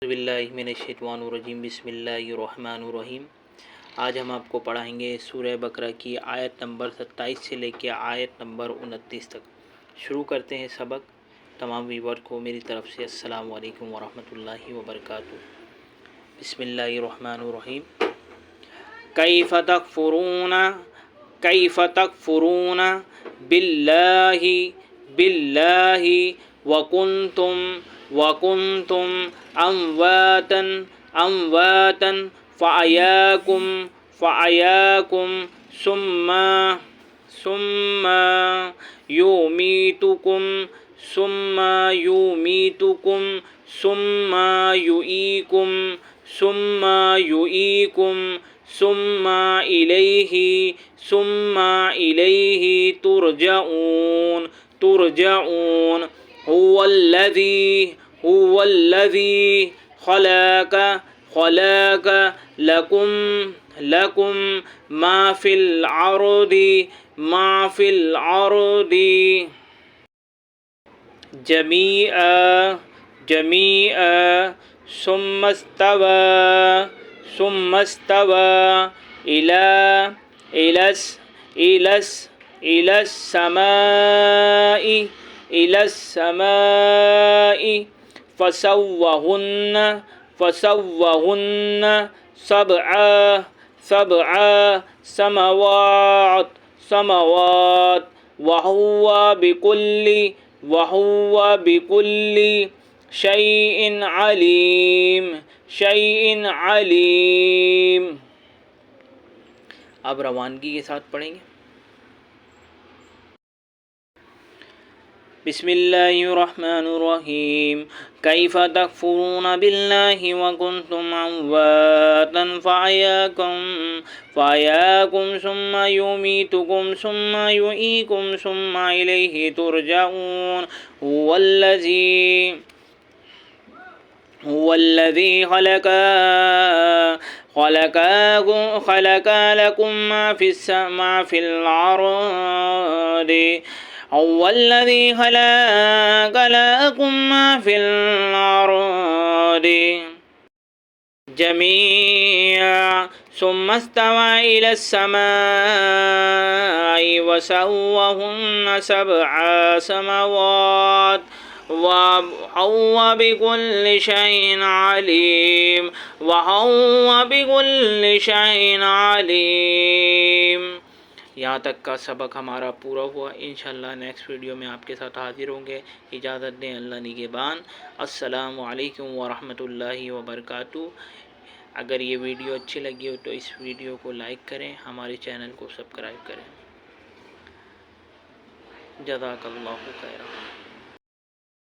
बिस्मिल्लाहिर्रहमानिर्रहीम बिस्मिल्लाहिर्रहमानिर्रहीम। आज हम आपको पढ़ाएंगे सूरह बकरा की आयत नंबर 27 से लेकर आयत नंबर 29 तक। शुरू करते हैं सबक। तमाम व्यूअर को मेरी तरफ से अस्सलामु अलैकुम वरहमतुल्लाहि वबरकातुहू। बिस्मिल्लाहिर्रहमानिर्रहीम। कैफ़ तकफ़ुरून बिल्लाहि वकुन्तुम अमवातन फ़अयाकुम सुम्मा युमीतुकुम सुम्मा युईकुम सुम्मा इलैहि तुरजऊन। हुवल्लज़ी खलक़ लकुम मा फ़िल अर्दि जमीआ सुम्मस्तवा इलस्समाइ फसव्वहुन्न सबअ समवात वहुवा बिकुल्लि शैइन अलीम। अब रवानगी के साथ पढ़ेंगे। बिस्मिल्लाहिर्रहमानिर्रहीम। कैफ़ तकफ़ुरून बिल्लाहि वकुन्तुम अमवातन फ़अहयाकुम सुम्मा युमीतुकुम सुम्मा युईकुम सुम्मा इलैहि तुरजऊन। हुवल्लज़ी खलक़ लकुम मा फ़िल अर्दि हुवल्लज़ी खलक़ लकुम मा फ़िल अर्दि जमीअन सुम्मस्तवा इलस्समाइ वसव्वहुन्न सबअ समवात वहुवा बिकुल्लि शैइन अलीम। यहाँ तक का सबक हमारा पूरा हुआ। इंशाअल्लाह नेक्स्ट वीडियो में आपके साथ हाजिर होंगे। इजाज़त दें अल्लाह निगहबान। अस्सलामु अलैकुम वरहमतुल्लाहि वबरकातुहू। अगर ये वीडियो अच्छी लगी हो तो इस वीडियो को लाइक करें, हमारे चैनल को सब्सक्राइब करें। जज़ाकल्लाहु खैरा।